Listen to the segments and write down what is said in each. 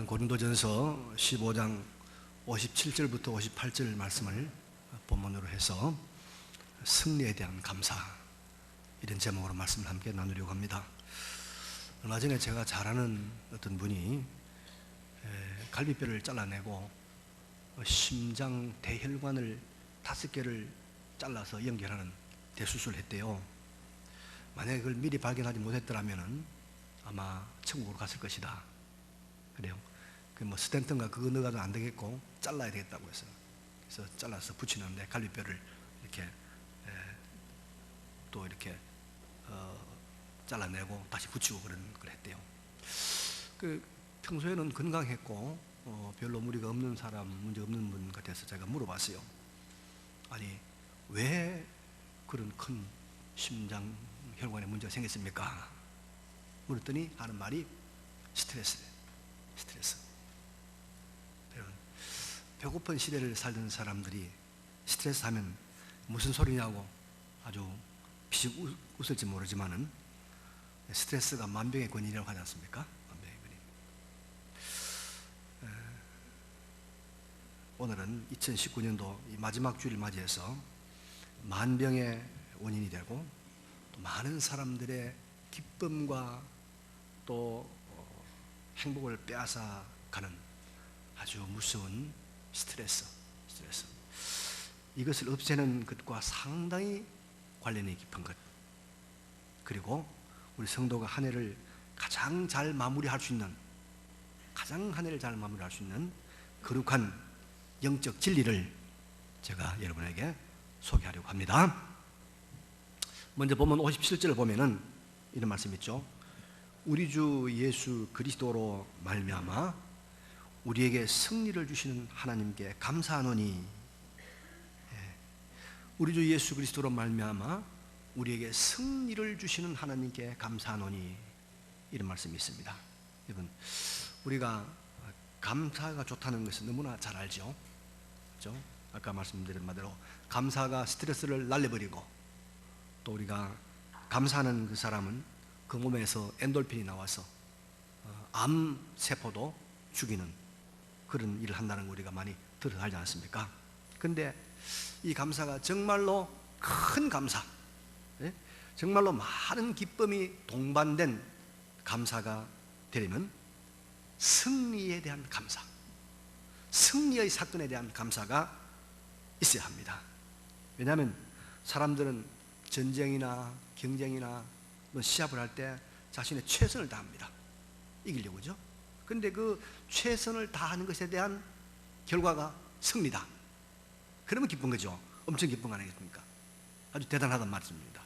고린도전서 15장 57절부터 58절 말씀을 본문으로 해서 승리에 대한 감사, 이런 제목으로 말씀을 함께 나누려고 합니다. 얼마 전에 제가 잘 아는 어떤 분이 갈비뼈를 잘라내고 심장 대혈관을 5개를 잘라서 연결하는 대수술을 했대요. 만약에 그걸 미리 발견하지 못했더라면 아마 천국으로 갔을 것이다. 그래요. 그 뭐 스텐트인가 그거 넣어가도 안 되겠고 잘라야 되겠다고 했어요. 그래서 잘라서 붙이는데 갈비뼈를 이렇게 또 이렇게 잘라내고 다시 붙이고 그런 걸 했대요. 그 평소에는 건강했고 별로 무리가 없는 사람, 문제 없는 분 같아서 제가 물어봤어요. 아니 왜 그런 큰 심장 혈관에 문제가 생겼습니까? 물었더니 하는 말이 스트레스. 배고픈 시대를 살던 사람들이 스트레스 하면 무슨 소리냐고 아주 비식 웃을지 모르지만은 스트레스가 만병의 근원이라고 하지 않습니까? 만병의 근원. 오늘은 2019년도 마지막 주일을 맞이해서 만병의 원인이 되고 또 많은 사람들의 기쁨과 또 행복을 빼앗아 가는 아주 무서운 스트레스. 이것을 없애는 것과 상당히 관련이 깊은 것, 그리고 우리 성도가 한 해를 가장 잘 마무리할 수 있는 거룩한 영적 진리를 제가 여러분에게 소개하려고 합니다. 먼저 본문 57절을 보면은 이런 말씀이 있죠. 우리 주 예수 그리스도로 말미암아 우리에게 승리를 주시는 하나님께 감사하노니. 우리 주 예수 그리스도로 말미암아 우리에게 승리를 주시는 하나님께 감사하노니, 이런 말씀이 있습니다. 여러분, 우리가 감사가 좋다는 것은 너무나 잘 알죠. 그렇죠? 아까 말씀드린 바대로 감사가 스트레스를 날려버리고, 또 우리가 감사하는 그 사람은 그 몸에서 엔돌핀이 나와서 암세포도 죽이는 그런 일을 한다는 거 우리가 많이 들어 알지 않습니까? 근데 이 감사가 정말로 큰 감사, 정말로 많은 기쁨이 동반된 감사가 되려면 승리에 대한 감사, 승리의 사건에 대한 감사가 있어야 합니다. 왜냐하면 사람들은 전쟁이나 경쟁이나 시합을 할 때 자신의 최선을 다합니다. 이기려고죠. 근데 그 최선을 다하는 것에 대한 결과가 승리다. 그러면 기쁜 거죠. 엄청 기쁜 거 아니겠습니까? 아주 대단하단 말씀입니다.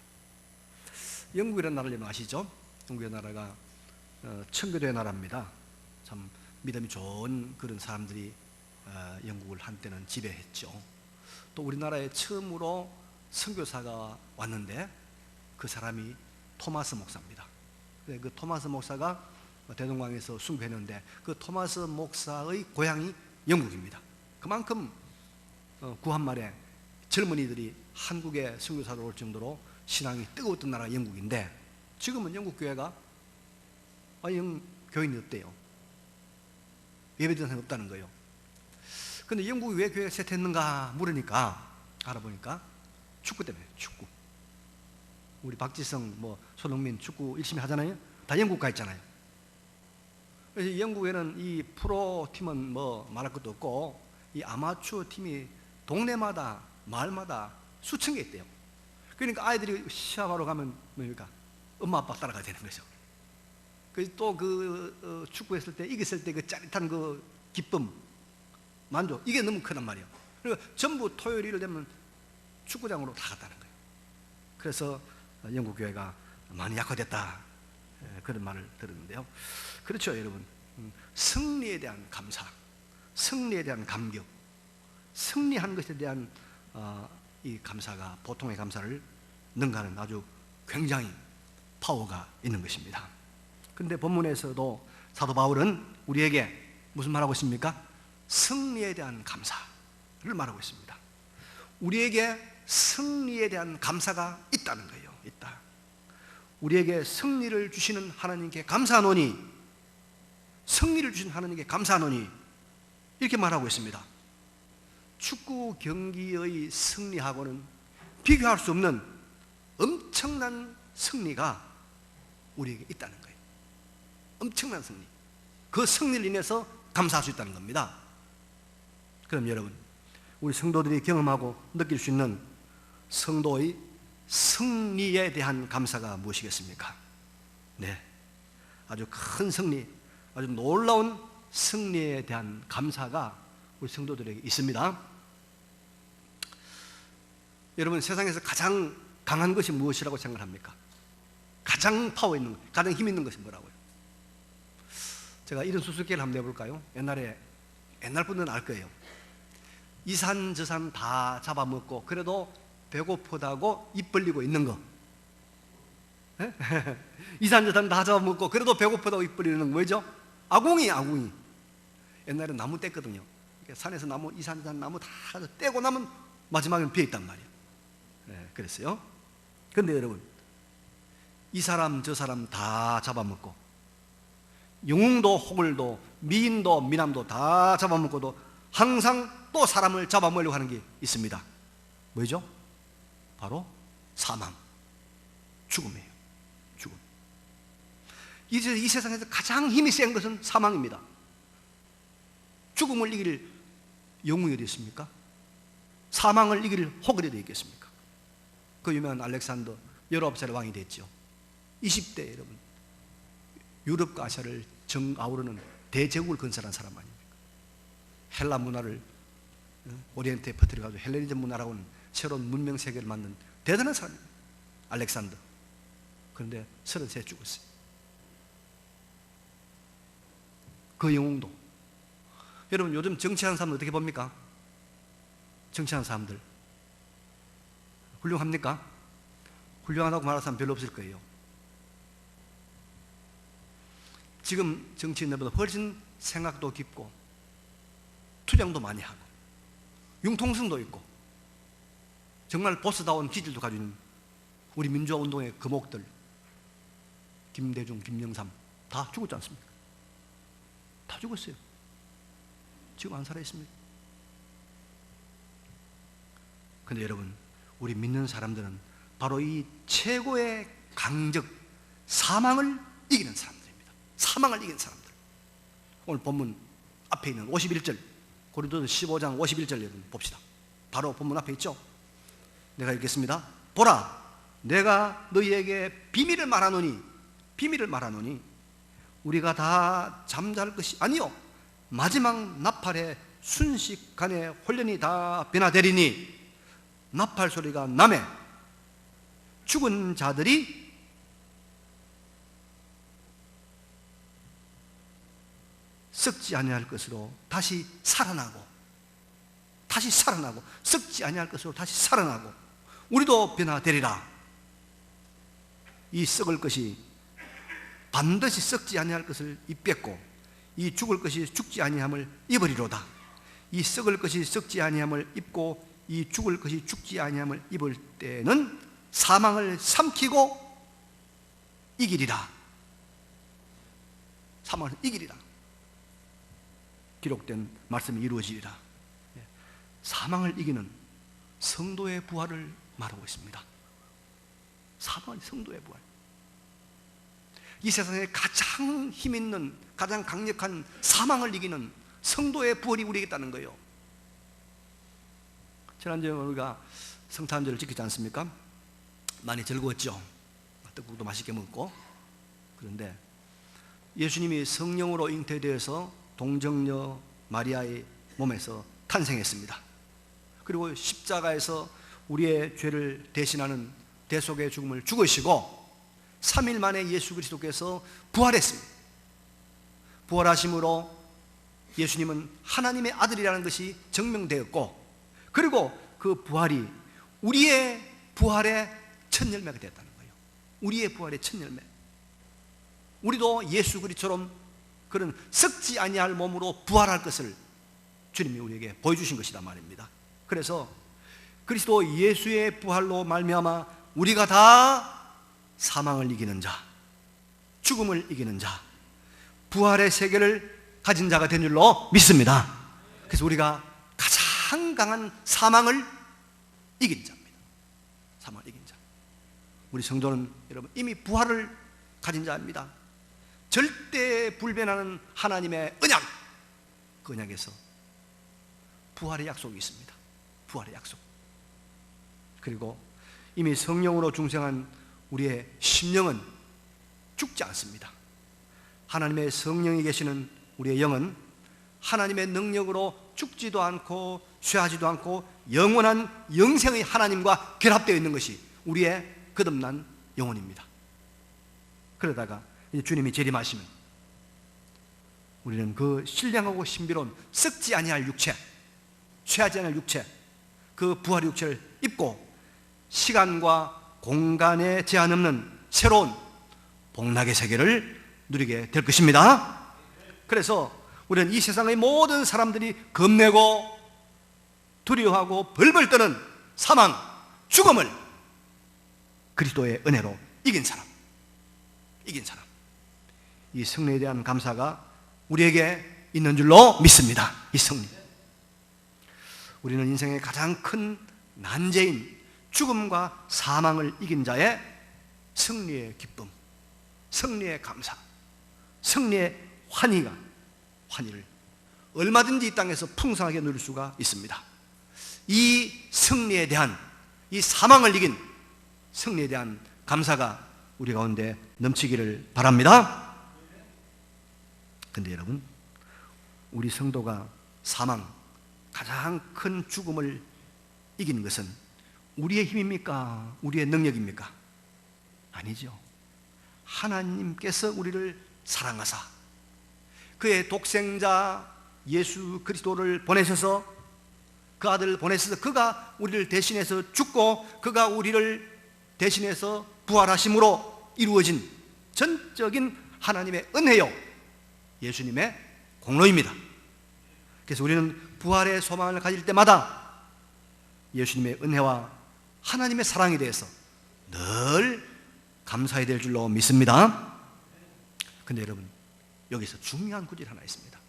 영국이라는 나라를 여러분 아시죠? 영국의 나라가 청교도의 나라입니다. 참 믿음이 좋은 그런 사람들이 영국을 한때는 지배했죠. 또 우리나라에 처음으로 선교사가 왔는데 그 사람이 토마스 목사입니다. 그 토마스 목사가 대동강에서 순교했는데 그 토마스 목사의 고향이 영국입니다. 그만큼 구한말에 젊은이들이 한국에 선교사로 올 정도로 신앙이 뜨거웠던 나라가 영국인데, 지금은 영국 교회가 교인이 없대요. 예배드리는 사람이 없다는 거예요. 근데 영국이 왜 교회가 쇠퇴했는가 물으니까, 알아보니까 축구 때문에. 축구. 우리 박지성, 손흥민 축구 열심히 하잖아요. 다 영국 가 있잖아요. 그래서 영국에는 이 프로 팀은 말할 것도 없고, 이 아마추어 팀이 동네마다 마을마다 수천 개 있대요. 그러니까 아이들이 시합하러 가면 뭡니까? 엄마 아빠 따라가야 되는 거죠. 또 축구했을 때 이겼을 때 그 짜릿한 그 기쁨, 만족, 이게 너무 크단 말이에요. 그러니까 전부 토요일 일 되면 축구장으로 다 갔다는 거예요. 그래서 영국 교회가 많이 약화됐다, 그런 말을 들었는데요. 그렇죠, 여러분. 승리에 대한 감사, 승리에 대한 감격, 승리한 것에 대한 이 감사가 보통의 감사를 능가하는 아주 굉장히 파워가 있는 것입니다. 그런데 본문에서도 사도 바울은 우리에게 무슨 말하고 있습니까? 승리에 대한 감사를 말하고 있습니다. 우리에게 승리에 대한 감사가 있다는 거예요. 있다. 우리에게 승리를 주시는 하나님께 감사하노니, 승리를 주신 하나님께 감사하노니 이렇게 말하고 있습니다. 축구 경기의 승리하고는 비교할 수 없는 엄청난 승리가 우리에게 있다는 거예요. 엄청난 승리. 그 승리를 인해서 감사할 수 있다는 겁니다. 그럼 여러분, 우리 성도들이 경험하고 느낄 수 있는 성도의 승리에 대한 감사가 무엇이겠습니까? 네, 아주 큰 승리, 아주 놀라운 승리에 대한 감사가 우리 성도들에게 있습니다. 여러분, 세상에서 가장 강한 것이 무엇이라고 생각합니까? 가장 파워 있는 것, 가장 힘 있는 것이 뭐라고요? 제가 이런 수수께끼를 한번 내볼까요? 옛날 분들은 알 거예요. 이 산 저 산 다 잡아먹고 그래도 배고프다고 입 벌리고 있는 거. 이 산 저 산 다 잡아먹고 그래도 배고프다고 입 벌리는 건 뭐죠? 아궁이. 옛날에 나무 뗐거든요. 산에서 나무, 이 산 저 산 나무 다 떼고 나면 마지막에는 비어있단 말이에요. 그랬어요. 그런데 여러분, 이 사람 저 사람 다 잡아먹고 영웅도 호글도 미인도 미남도 다 잡아먹고도 항상 또 사람을 잡아먹으려고 하는 게 있습니다. 뭐죠? 바로 사망, 죽음이에요. 죽음. 이 세상에서 가장 힘이 센 것은 사망입니다. 죽음을 이길 영웅이 어디 있습니까? 사망을 이길 호글이 어디 있겠습니까? 그 유명한 알렉산더 19살의 왕이 됐죠. 20대 여러분, 유럽과 아시아를 정아우르는 대제국을 건설한 사람 아닙니까? 헬라 문화를 오리엔트에 퍼뜨려가지고 헬레니즘 문화라고는 새로운 문명 세계를 만든 대단한 사람입니다. 알렉산더. 그런데 33에 죽었어요. 그 영웅도. 여러분, 요즘 정치하는 사람들 어떻게 봅니까? 정치하는 사람들 훌륭합니까? 훌륭하다고 말하는 사람 별로 없을 거예요. 지금 정치인들보다 훨씬 생각도 깊고 투쟁도 많이 하고 융통성도 있고 정말 보스다운 기질도 가지고 있는 우리 민주화 운동의 거목들, 김대중, 김영삼 다 죽었지 않습니까? 다 죽었어요. 지금 안 살아있습니다. 그런데 여러분, 우리 믿는 사람들은 바로 이 최고의 강적 사망을 이기는 사람들입니다. 사망을 이기는 사람들. 오늘 본문 앞에 있는 51절, 고린도서 15장 51절 여러분 봅시다. 바로 본문 앞에 있죠. 내가 읽겠습니다. 보라, 내가 너희에게 비밀을 말하노니 우리가 다 잠잘 것이 아니요 마지막 나팔에 순식간에 혼련이 다 변화되리니 나팔 소리가 나매 죽은 자들이 썩지 아니할 것으로 다시 살아나고 썩지 아니할 것으로 다시 살아나고 우리도 변화되리라. 이 썩을 것이 반드시 썩지 아니할 것을 입뱉고 이 죽을 것이 죽지 아니함을 입으리로다. 이 썩을 것이 썩지 아니함을 입고 이 죽을 것이 죽지 아니함을 입을 때는 사망을 삼키고 이기리라. 사망을 이기리라. 기록된 말씀이 이루어지리라. 사망을 이기는 성도의 부활을 말하고 있습니다. 사망은 성도의 부활. 이 세상에 가장 힘있는, 가장 강력한 사망을 이기는 성도의 부활이 우리에게 있다는 거예요. 지난주에 우리가 성탄절을 지키지 않습니까? 많이 즐거웠죠. 떡국도 맛있게 먹고. 그런데 예수님이 성령으로 잉태되어서 동정녀 마리아의 몸에서 탄생했습니다. 그리고 십자가에서 우리의 죄를 대신하는 대속의 죽음을 죽으시고 3일 만에 예수 그리스도께서 부활했습니다. 부활하심으로 예수님은 하나님의 아들이라는 것이 증명되었고, 그리고 그 부활이 우리의 부활의 첫 열매가 됐다는 거예요. 우리의 부활의 첫 열매. 우리도 예수 그리스도처럼 그런 썩지 아니할 몸으로 부활할 것을 주님이 우리에게 보여주신 것이다 말입니다. 그래서 그리스도 예수의 부활로 말미암아 우리가 다 사망을 이기는 자, 죽음을 이기는 자, 부활의 세계를 가진 자가 된 줄로 믿습니다. 그래서 우리가 가장 강한 사망을 이긴 자입니다. 사망을 이긴 자. 우리 성도는 여러분 이미 부활을 가진 자입니다. 절대 불변하는 하나님의 언약, 그 언약에서 부활의 약속이 있습니다. 부활의 약속. 그리고 이미 성령으로 중생한 우리의 심령은 죽지 않습니다. 하나님의 성령이 계시는 우리의 영은 하나님의 능력으로 죽지도 않고 쇠하지도 않고 영원한 영생의 하나님과 결합되어 있는 것이 우리의 거듭난 영혼입니다. 그러다가 이제 주님이 재림하시면 우리는 그 신령하고 신비로운 썩지 아니할 육체, 쇠하지 않을 육체, 그 부활의 육체를 입고 시간과 공간에 제한 없는 새로운 복락의 세계를 누리게 될 것입니다. 그래서 우리는 이 세상의 모든 사람들이 겁내고 두려워하고 벌벌 떠는 사망, 죽음을 그리스도의 은혜로 이긴 사람, 이 승리에 대한 감사가 우리에게 있는 줄로 믿습니다. 이 승리. 우리는 인생의 가장 큰 난제인 죽음과 사망을 이긴 자의 승리의 기쁨, 승리의 감사, 승리의 환희를 얼마든지 이 땅에서 풍성하게 누릴 수가 있습니다. 이 승리에 대한, 이 사망을 이긴 승리에 대한 감사가 우리 가운데 넘치기를 바랍니다. 근데 여러분, 우리 성도가 사망, 가장 큰 죽음을 이긴 것은 우리의 힘입니까? 우리의 능력입니까? 아니죠. 하나님께서 우리를 사랑하사 그의 독생자 예수 그리스도를 보내셔서, 그 아들을 보내셔서 그가 우리를 대신해서 죽고 그가 우리를 대신해서 부활하심으로 이루어진 전적인 하나님의 은혜요, 예수님의 공로입니다. 그래서 우리는 부활의 소망을 가질 때마다 예수님의 은혜와 하나님의 사랑에 대해서 늘 감사해야 될 줄로 믿습니다. 근데 여러분, 여기서 중요한 구절이 하나 있습니다.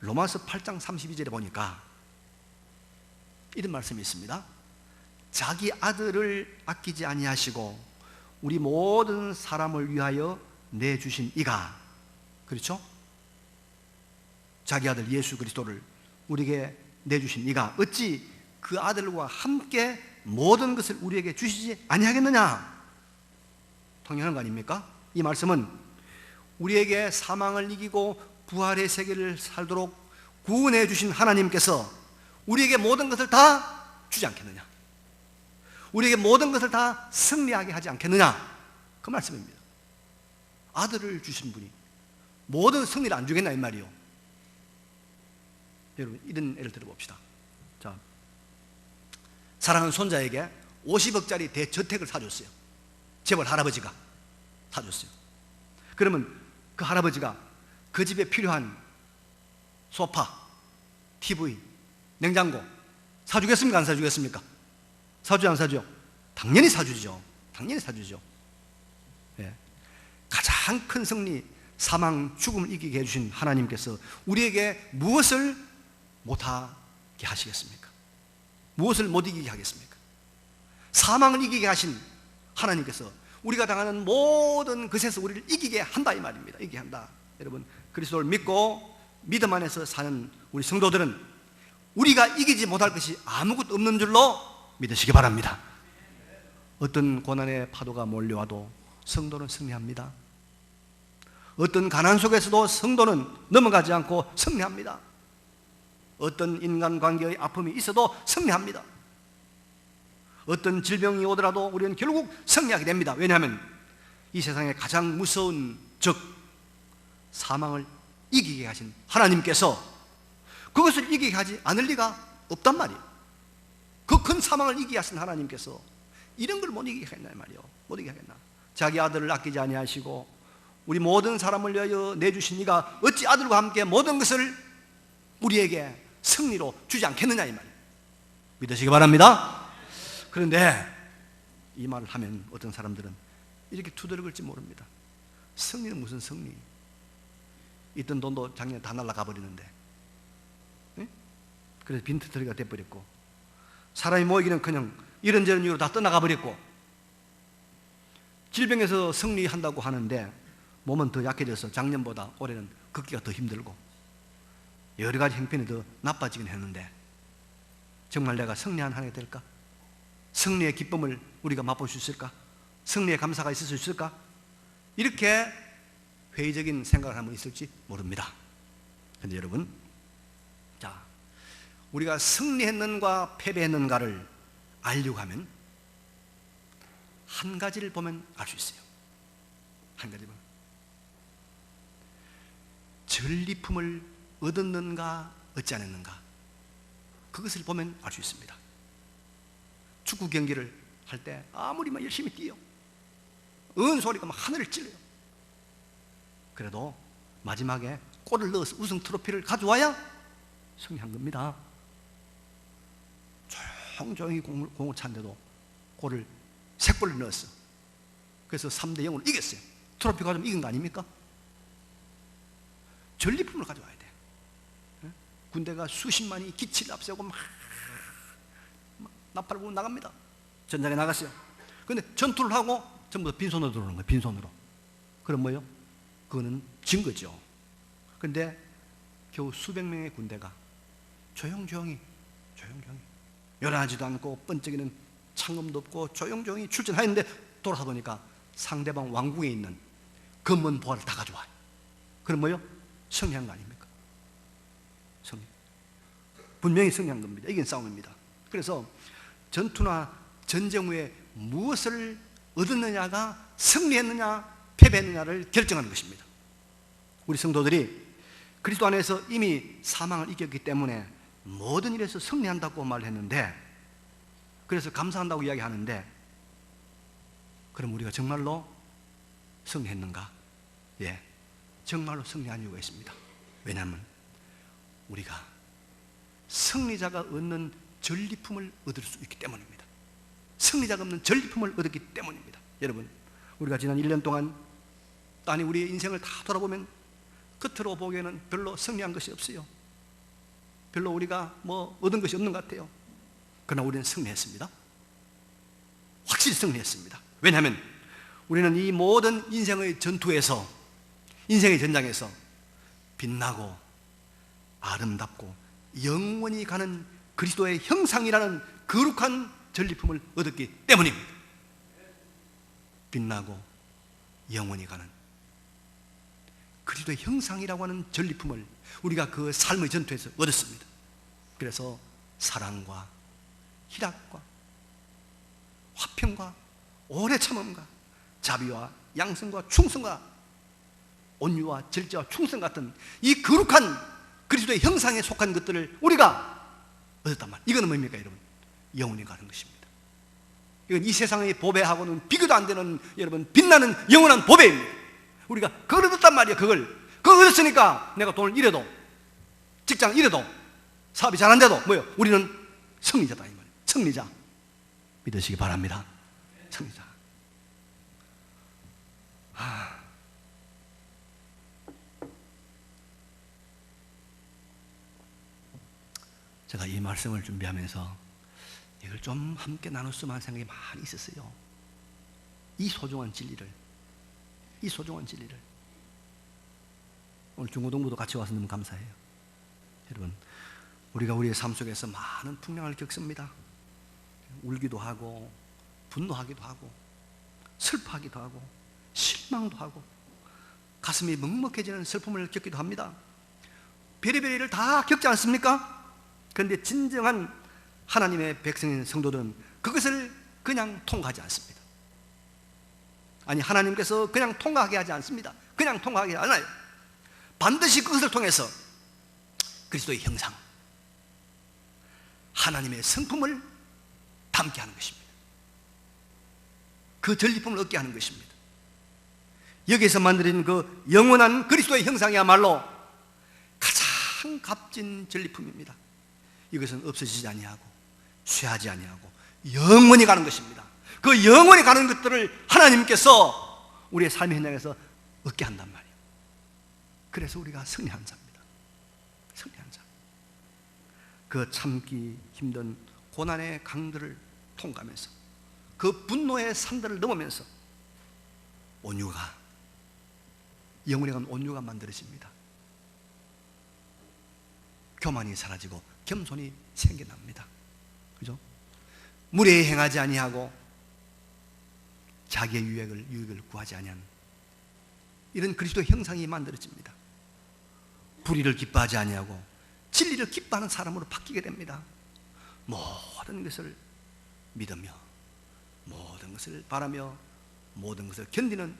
로마서 8장 32절에 보니까 이런 말씀이 있습니다. 자기 아들을 아끼지 아니하시고 우리 모든 사람을 위하여 내주신 이가, 그렇죠? 자기 아들 예수 그리스도를 우리에게 내주신 이가 어찌 그 아들과 함께 모든 것을 우리에게 주시지 아니하겠느냐? 당연한 거 아닙니까? 이 말씀은 우리에게 사망을 이기고 부활의 세계를 살도록 구원해 주신 하나님께서 우리에게 모든 것을 다 주지 않겠느냐? 우리에게 모든 것을 다 승리하게 하지 않겠느냐? 그 말씀입니다. 아들을 주신 분이 모든 승리를 안 주겠나 이 말이요. 여러분, 이런 예를 들어봅시다. 자, 사랑하는 손자에게 50억짜리 대저택을 사줬어요. 재벌 할아버지가 사줬어요. 그러면 그 할아버지가 그 집에 필요한 소파, TV, 냉장고 사주겠습니까? 안 사주겠습니까? 사주죠, 안 사주죠? 당연히 사주죠. 당연히 사주죠. 예. 가장 큰 승리, 사망, 죽음을 이기게 해주신 하나님께서 우리에게 무엇을 못하게 하시겠습니까? 무엇을 못 이기게 하겠습니까? 사망을 이기게 하신 하나님께서 우리가 당하는 모든 것에서 우리를 이기게 한다 이 말입니다. 이기게 한다. 여러분, 그리스도를 믿고 믿음 안에서 사는 우리 성도들은 우리가 이기지 못할 것이 아무것도 없는 줄로 믿으시기 바랍니다. 어떤 고난의 파도가 몰려와도 성도는 승리합니다. 어떤 가난 속에서도 성도는 넘어가지 않고 승리합니다. 어떤 인간관계의 아픔이 있어도 승리합니다. 어떤 질병이 오더라도 우리는 결국 승리하게 됩니다. 왜냐하면 이 세상에 가장 무서운 적 사망을 이기게 하신 하나님께서 그것을 이기게 하지 않을 리가 없단 말이에요. 그 큰 사망을 이기게 하신 하나님께서 이런 걸 못 이기게 하겠나 말이에요. 못 이기게 하겠나. 자기 아들을 아끼지 아니하시고 우리 모든 사람을 위하여 내주신 이가 어찌 아들과 함께 모든 것을 우리에게 승리로 주지 않겠느냐 이 말이에요. 믿으시기 바랍니다. 그런데 이 말을 하면 어떤 사람들은 이렇게 투덜거릴지 모릅니다. 승리는 무슨 승리? 있던 돈도 작년에 다 날아가 버리는데, 예? 그래서 빈털터리가 돼버렸고, 사람이 모이기는 그냥 이런저런 이유로 다 떠나가 버렸고, 질병에서 승리한다고 하는데 몸은 더 약해져서 작년보다 올해는 걷기가 더 힘들고 여러 가지 형편이 더 나빠지긴 했는데, 정말 내가 승리한 한 해가 될까? 승리의 기쁨을 우리가 맛볼 수 있을까? 승리의 감사가 있을 수 있을까? 이렇게 회의적인 생각을 하면 있을지 모릅니다. 그런데 여러분, 자, 우리가 승리했는가 패배했는가를 알려고 하면 한 가지를 보면 알 수 있어요. 한 가지 보면 전리품을 얻었는가 얻지 않았는가, 그것을 보면 알 수 있습니다. 축구 경기를 할 때 아무리 막 열심히 뛰어, 소리가 막 하늘을 찔러요. 그래도 마지막에 골을 넣어서 우승 트로피를 가져와야 승리한 겁니다. 조용히 공을 찼는데도 골을 3골을 넣었어. 그래서 3대0으로 이겼어요. 트로피 가져오면 이긴 거 아닙니까? 전리품을 가져와야 돼. 군대가 수십만이 기치를 앞세우고 막 나팔을 불고 나갑니다. 전장에 나갔어요. 근데 전투를 하고 전부 다 빈손으로 들어오는 거예요. 빈손으로. 그럼 뭐예요? 그거는 진 거죠. 근데 겨우 수백 명의 군대가 조용조용히 요란하지도 않고 번쩍이는 창검도 없고 조용조용히 출전하였는데 돌아서 보니까 상대방 왕궁에 있는 검은 보화를 다 가져와요. 그럼 뭐예요? 승리한 거 아닙니까? 승리. 분명히 승리한 겁니다. 이긴 싸움입니다. 그래서 전투나 전쟁 후에 무엇을 얻었느냐가 승리했느냐 패배했느냐를 결정하는 것입니다. 우리 성도들이 그리스도 안에서 이미 사망을 이겼기 때문에 모든 일에서 승리한다고 말했는데, 그래서 감사한다고 이야기하는데, 그럼 우리가 정말로 승리했는가? 예, 정말로 승리한 이유가 있습니다. 왜냐하면 우리가 승리자가 얻는 전리품을 얻을 수 있기 때문입니다. 승리자가 없는 전리품을 얻었기 때문입니다. 여러분, 우리가 지난 1년 동안 아니 우리의 인생을 다 돌아보면 겉으로 보기에는 별로 승리한 것이 없어요. 별로 우리가 뭐 얻은 것이 없는 것 같아요. 그러나 우리는 승리했습니다. 확실히 승리했습니다. 왜냐하면 우리는 이 모든 인생의 전투에서, 인생의 전장에서 빛나고 아름답고 영원히 가는 그리스도의 형상이라는 거룩한 전리품을 얻었기 때문입니다. 빛나고 영원히 가는 그리스도의 형상이라고 하는 전리품을 우리가 그 삶의 전투에서 얻었습니다. 그래서 사랑과 희락과 화평과 오래 참음과 자비와 양성과 충성과 온유와 절제와 충성 같은 이 거룩한 그리스도의 형상에 속한 것들을 우리가 얻었단 말이에요. 이거는 뭡니까 여러분? 영원히 가는 것입니다. 이건 이 세상의 보배하고는 비교도 안 되는, 여러분, 빛나는 영원한 보배입니다. 우리가 그걸 얻었단 말이에요. 그걸 얻었으니까 내가 돈을 잃어도, 직장 잃어도, 사업이 잘 안 돼도 뭐예요? 우리는 승리자다 이 말이에요. 승리자 믿으시기 바랍니다. 승리자. 제가 이 말씀을 준비하면서 이걸 좀 함께 나눴으면 하는 생각이 많이 있었어요. 이 소중한 진리를 오늘 중고등부도 같이 와서 너무 감사해요. 여러분, 우리가 우리의 삶 속에서 많은 풍랑을 겪습니다. 울기도 하고 분노하기도 하고 슬퍼하기도 하고 실망도 하고 가슴이 먹먹해지는 슬픔을 겪기도 합니다. 별의별 일을 다 겪지 않습니까? 그런데 진정한 하나님의 백성인 성도들은 그것을 그냥 통과하지 않습니다. 아니, 하나님께서 그냥 통과하게 하지 않습니다. 그냥 통과하게 하지 않아요. 반드시 그것을 통해서 그리스도의 형상, 하나님의 성품을 담게 하는 것입니다. 그 전리품을 얻게 하는 것입니다. 여기에서 만들어진 그 영원한 그리스도의 형상이야말로 가장 값진 전리품입니다. 이것은 없어지지 아니하고 쇠하지 아니하고 영원히 가는 것입니다. 그 영원히 가는 것들을 하나님께서 우리의 삶의 현장에서 얻게 한단 말이에요. 그래서 우리가 승리한 자입니다. 승리한 자. 그 참기 힘든 고난의 강들을 통과하면서 그 분노의 산들을 넘으면서 온유가, 영혼에 간 온유가 만들어집니다. 교만이 사라지고 겸손이 생겨납니다. 그죠? 무례히 행하지 아니하고 자기의 유익을 구하지 아니한 이런 그리스도의 형상이 만들어집니다. 불의를 기뻐하지 아니하고 진리를 기뻐하는 사람으로 바뀌게 됩니다. 모든 것을 믿으며 모든 것을 바라며 모든 것을 견디는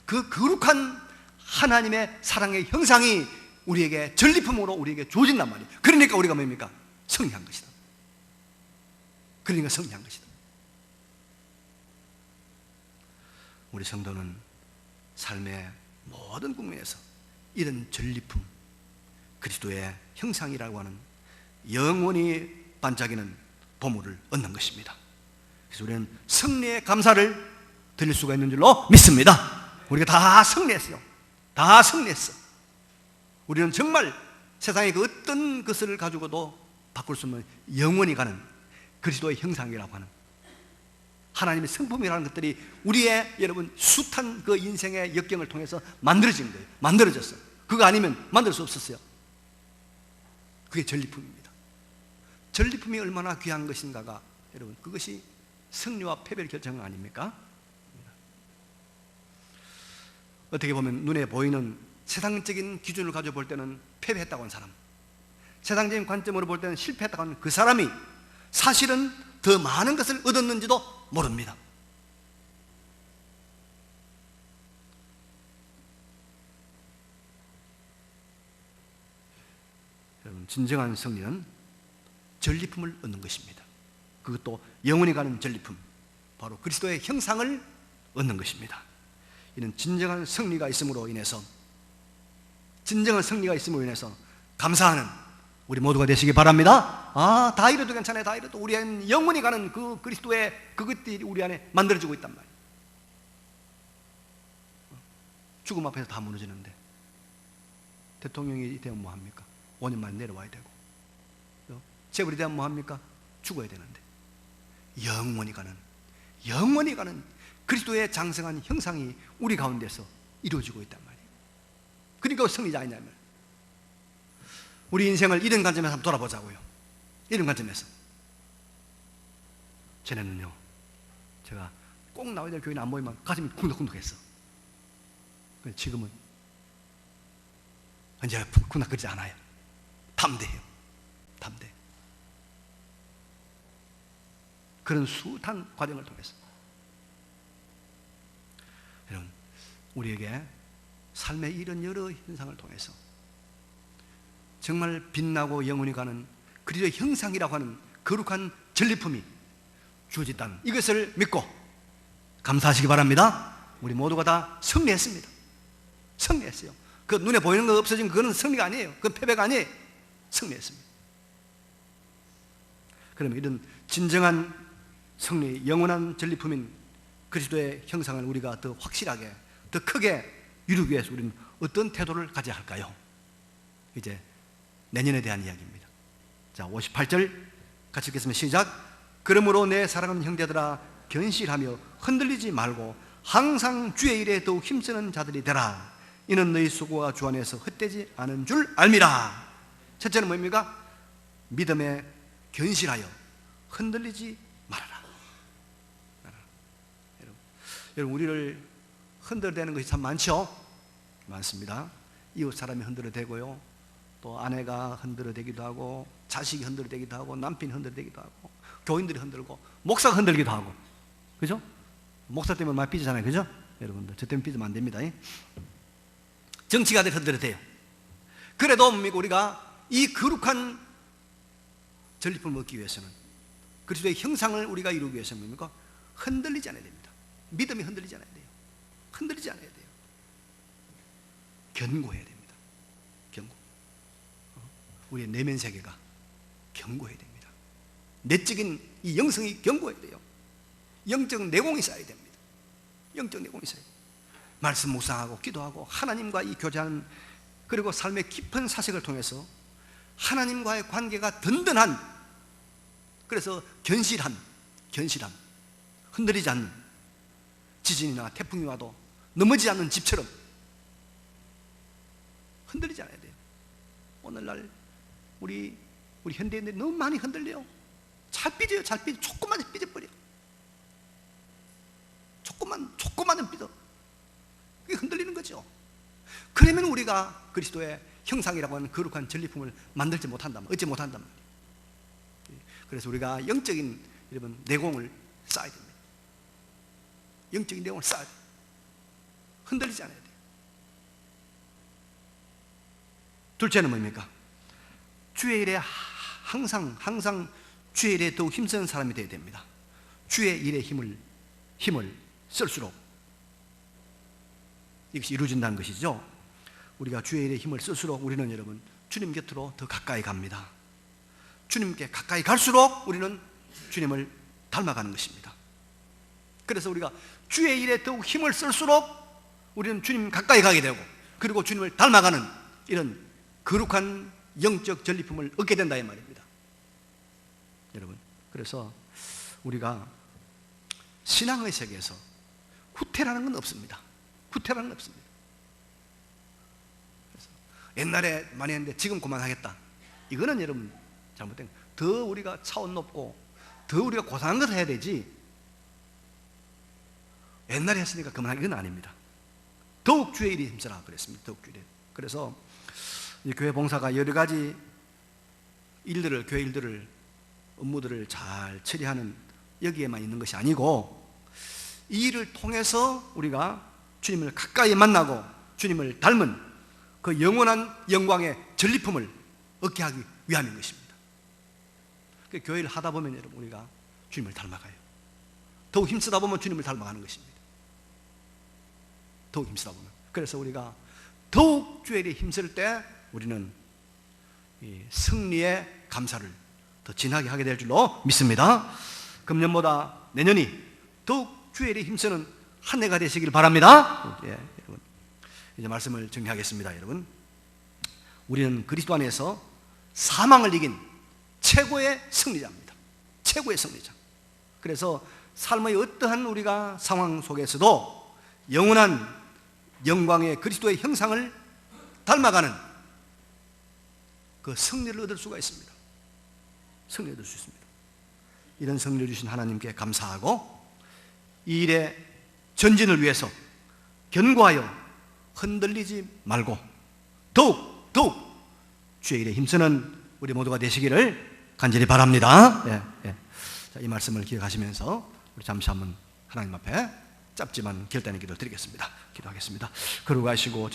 그 거룩한 하나님의 사랑의 형상이 우리에게 전리품으로 우리에게 주어진단 말이에요. 그러니까 우리가 뭡니까? 승리한 것이다. 그러니까 승리한 것이다. 우리 성도는 삶의 모든 국면에서 이런 전리품, 그리스도의 형상이라고 하는 영원히 반짝이는 보물을 얻는 것입니다. 그래서 우리는 승리의 감사를 드릴 수가 있는 줄로 믿습니다. 우리가 다 승리했어요. 다 승리했어. 우리는 정말 세상의 그 어떤 것을 가지고도 바꿀 수 없는 영원히 가는 그리스도의 형상이라고 하는 하나님의 성품이라는 것들이 우리의 여러분 숱한 그 인생의 역경을 통해서 만들어진 거예요. 만들어졌어. 그거 아니면 만들 수 없었어요. 그게 전리품입니다. 전리품이 얼마나 귀한 것인가가 여러분 그것이 승리와 패배를 결정한 거 아닙니까? 어떻게 보면 눈에 보이는 세상적인 기준을 가지고 볼 때는 패배했다고 하는 사람, 세상적인 관점으로 볼 때는 실패했다고 하는 그 사람이 사실은 더 많은 것을 얻었는지도 모릅니다. 여러분, 진정한 승리는 전리품을 얻는 것입니다. 그것도 영원히 가는 전리품, 바로 그리스도의 형상을 얻는 것입니다. 이는 진정한 승리가 있음으로 인해서 감사하는 우리 모두가 되시기 바랍니다. 다 이래도 괜찮아요. 다 이래도 우리 안에 영원히 가는 그 그리스도의 그것들이 우리 안에 만들어지고 있단 말이에요. 죽음 앞에서 다 무너지는데 대통령이 되면 뭐합니까? 5년 만에 내려와야 되고, 재벌이 되면 뭐합니까? 죽어야 되는데 영원히 가는 그리스도의 장성한 형상이 우리 가운데서 이루어지고 있단 말이에요. 그러니까 승리자 아니냐면, 우리 인생을 이런 관점에서 한번 돌아보자고요. 이런 관점에서. 전에는요, 제가 꼭 나와야 될 교회는 안 보이면 가슴이 쿵덕쿵덕했어. 지금은 이제 쿵덕거리지 않아요. 담대해요. 담대. 그런 숱한 과정을 통해서 여러분, 우리에게 삶의 이런 여러 현상을 통해서 정말 빛나고 영원히 가는 그리스도의 형상이라고 하는 거룩한 전리품이 주어졌다는 이것을 믿고 감사하시기 바랍니다. 우리 모두가 다 승리했습니다. 승리했어요. 그 눈에 보이는 거 없어진 그거는 승리가 아니에요. 그건 패배가 아니에요. 승리했습니다. 그러면 이런 진정한 승리, 영원한 전리품인 그리스도의 형상을 우리가 더 확실하게, 더 크게 이루기 위해서 우리는 어떤 태도를 가져야 할까요? 이제 내년에 대한 이야기입니다. 자, 58절 같이 읽겠습니다. 시작. 그러므로 내 사랑하는 형제들아, 견실하며 흔들리지 말고 항상 주의 일에 더욱 힘쓰는 자들이 되라. 이는 너희 수고가 주 안에서 헛되지 않은 줄 알미라. 첫째는 뭡니까? 믿음에 견실하여 흔들리지 말아라. 여러분, 우리를 흔들대는 것이 참 많죠? 많습니다. 이웃 사람이 흔들어대고요, 또 아내가 흔들어대기도 하고, 자식이 흔들어대기도 하고, 남편이 흔들어대기도 하고, 교인들이 흔들고, 목사가 흔들기도 하고, 그죠? 목사 때문에 많이 삐지잖아요, 그죠? 여러분들, 저 때문에 삐지면 안 됩니다. 정치가들 흔들어대요. 그래도 우리가 이 거룩한 전리품을 얻기 위해서는, 그리스도의 형상을 우리가 이루기 위해서는 뭡니까? 흔들리지 않아야 됩니다. 믿음이 흔들리지 않아야 돼요. 흔들리지 않아야 돼요. 견고해야 됩니다. 견고. 우리의 내면 세계가 견고해야 됩니다. 내적인 이 영성이 견고해야 돼요. 영적 내공이 쌓여야 됩니다. 영적 내공이 쌓여야 돼요. 말씀 묵상하고 기도하고 하나님과 이 교제하는 그리고 삶의 깊은 사색을 통해서 하나님과의 관계가 든든한, 그래서 견실한, 흔들리지 않는, 지진이나 태풍이 와도 넘어지지 않는 집처럼 흔들리지 않아야 돼요. 오늘날 우리 현대인들이 너무 많이 흔들려요. 잘 삐져요. 조금만 삐져버려. 조금만 삐져. 그게 흔들리는 거죠. 그러면 우리가 그리스도의 형상이라고 하는 거룩한 전리품을 만들지 못한단 말이에요. 얻지 못한단 말이에요. 그래서 우리가 영적인 여러분 내공을 쌓아야 됩니다. 영적인 내공을 쌓아야 돼요. 흔들리지 않아야 돼요. 둘째는 뭡니까? 주의 일에 항상 주의 일에 더욱 힘쓰는 사람이 되어야 됩니다. 주의 일에 힘을 쓸수록 이것이 이루어진다는 것이죠. 우리가 주의 일에 힘을 쓸수록 우리는 여러분 주님 곁으로 더 가까이 갑니다. 주님께 가까이 갈수록 우리는 주님을 닮아가는 것입니다. 그래서 우리가 주의 일에 더욱 힘을 쓸수록 우리는 주님 가까이 가게 되고, 그리고 주님을 닮아가는 이런 거룩한 영적 전리품을 얻게 된다 이 말입니다. 여러분, 그래서 우리가 신앙의 세계에서 후퇴라는 건 없습니다. 후퇴라는 건 없습니다. 그래서 옛날에 많이 했는데 지금 그만하겠다, 이거는 여러분 잘못된 거예요. 더 우리가 차원 높고 더 우리가 고상한 것을 해야 되지, 옛날에 했으니까 그만하기, 이건 아닙니다. 더욱 주의 일에 힘쓰라 그랬습니다. 더욱 주의 일. 그래서 이 교회 봉사가 여러 가지 일들을, 교회 일들을, 업무들을 잘 처리하는 여기에만 있는 것이 아니고, 이 일을 통해서 우리가 주님을 가까이 만나고 주님을 닮은 그 영원한 영광의 전리품을 얻게 하기 위함인 것입니다. 그 교회를 하다 보면 여러분 우리가 주님을 닮아가요. 더욱 힘쓰다 보면 주님을 닮아가는 것입니다. 더욱 힘쓰다 보면. 그래서 우리가 더욱 주의 일에 힘쓸 때 우리는 이 승리의 감사를 더 진하게 하게 될 줄로 믿습니다. 금년보다 내년이 더욱 주의 일에 힘쓰는 한 해가 되시길 바랍니다. 예, 여러분, 이제 말씀을 정리하겠습니다. 여러분, 우리는 그리스도 안에서 사망을 이긴 최고의 승리자입니다. 최고의 승리자. 그래서 삶의 어떠한 우리가 상황 속에서도 영원한 영광의 그리스도의 형상을 닮아가는 그 승리를 얻을 수가 있습니다. 승리를 얻을 수 있습니다. 이런 승리를 주신 하나님께 감사하고, 이 일의 전진을 위해서 견고하여 흔들리지 말고 더욱 주의 일에 힘쓰는 우리 모두가 되시기를 간절히 바랍니다. 자, 이 말씀을 기억하시면서 우리 잠시 한번 하나님 앞에 짧지만 결단의 기도를 드리겠습니다. 기도하겠습니다. 거룩하시고